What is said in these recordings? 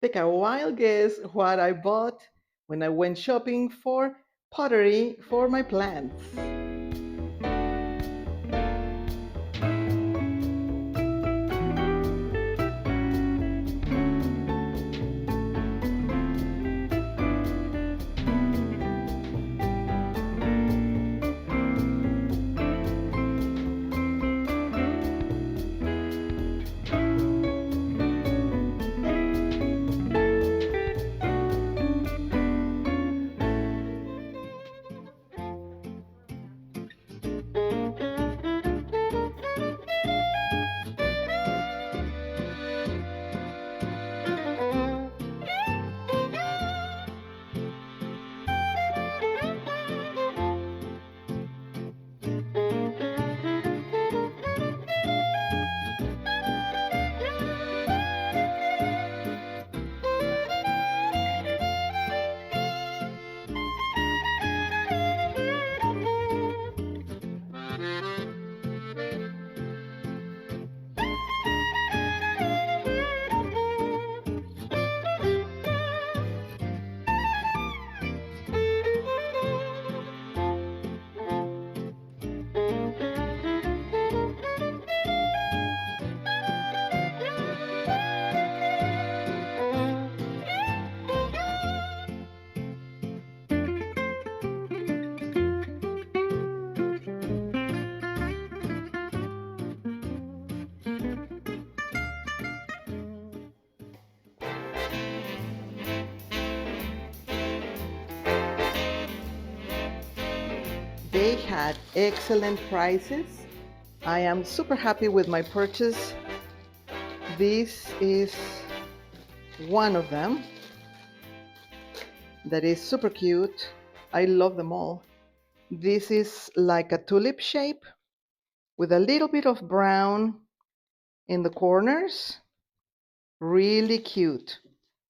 Take a wild guess what I bought when I went shopping for pottery for my plants. They had excellent prices. I am super happy with my purchase. This is one of them that is super cute. I love them all. This is like a tulip shape with a little bit of brown in the corners. Really cute.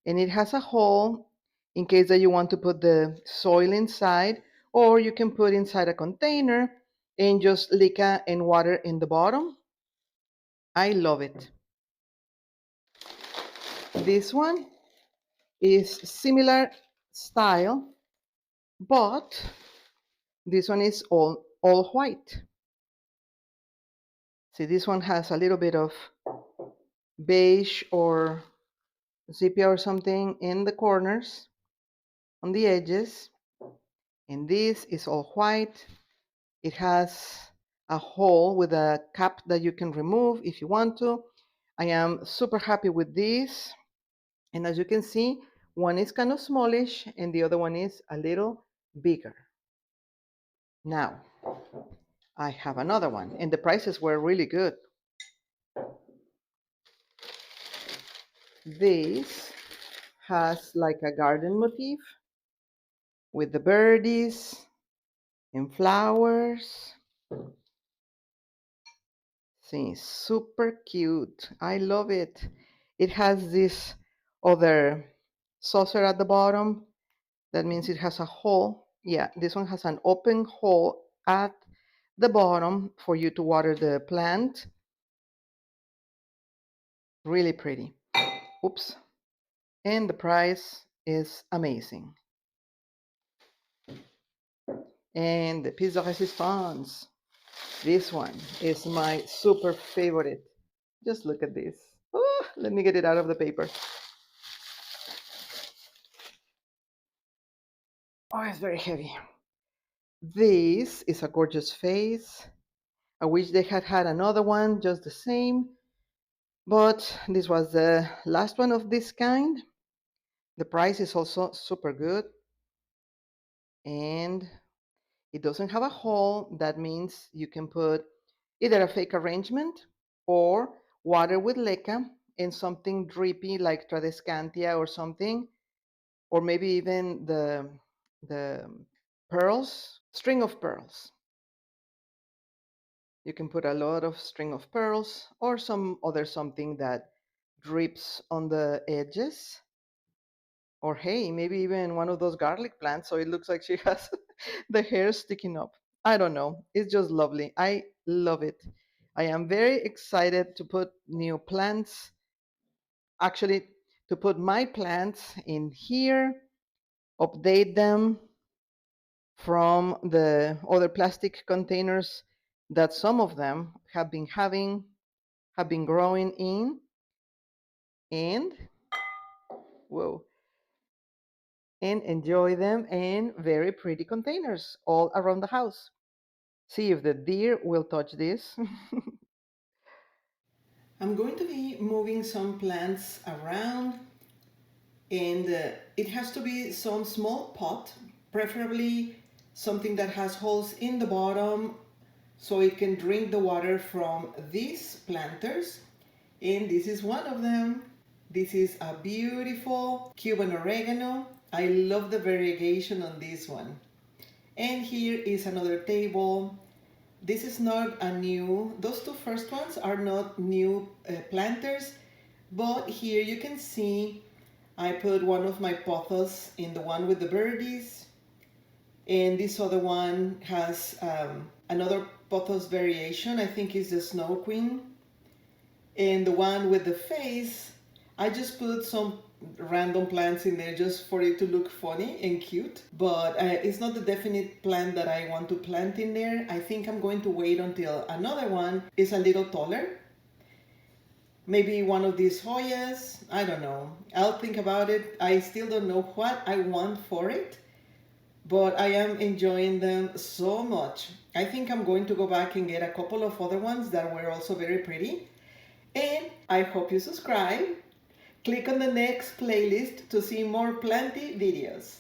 And it has a hole in case that you want to put the soil inside, or you can put inside a container and just leca and water in the bottom. I love it. This one is similar style, but this one is all white. See, this one has a little bit of beige or sepia or something in the corners, on the edges, and this is all white. It has a hole with a cap that you can remove if you want to. I am super happy with this. And as you can see, one is kind of smallish and the other one is a little bigger. Now, I have another one, and the prices were really good. This has like a garden motif with the birdies and flowers. See, super cute. I love it. It has this other saucer at the bottom. That means it has a hole. Yeah, this one has an open hole at the bottom for you to water the plant. Really pretty. Oops. And the price is amazing. And the piece de resistance. This one is my super favorite. Just look at this. Oh, let me get it out of the paper. Oh, it's very heavy. This is a gorgeous vase. I wish they had had another one just the same, but this was the last one of this kind. The price is also super good, and it doesn't have a hole. That means you can put either a fake arrangement or water with leca and something drippy like Tradescantia or something, or maybe even the pearls, string of pearls. You can put a lot of string of pearls or some other something that drips on the edges. Or hey, maybe even one of those garlic plants so it looks like she has the hair sticking up. I don't know. It's just lovely. I love it. I am very excited to put new plants. Actually, to put my plants in here, update them from the other plastic containers that some of them have been growing in, and whoa, and enjoy them in very pretty containers all around the house. See if the deer will touch this. I'm going to be moving some plants around, and it has to be some small pot, preferably something that has holes in the bottom so it can drink the water from these planters. And this is one of them. This is a beautiful Cuban oregano. I love the variegation on this one. And here is another table. This is not a new, those two first ones are not new planters, but here you can see I put one of my pothos in the one with the birdies, and this other one has another pothos variation. I think is the Snow Queen. And the one with the face, I just put some random plants in there just for it to look funny and cute. But it's not the definite plant that I want to plant in there. I think I'm going to wait until another one is a little taller. Maybe one of these Hoyas. I don't know. I'll think about it. I still don't know what I want for it, but I am enjoying them so much. I think I'm going to go back and get a couple of other ones that were also very pretty. And I hope you subscribe. Click on the next playlist to see more planty videos.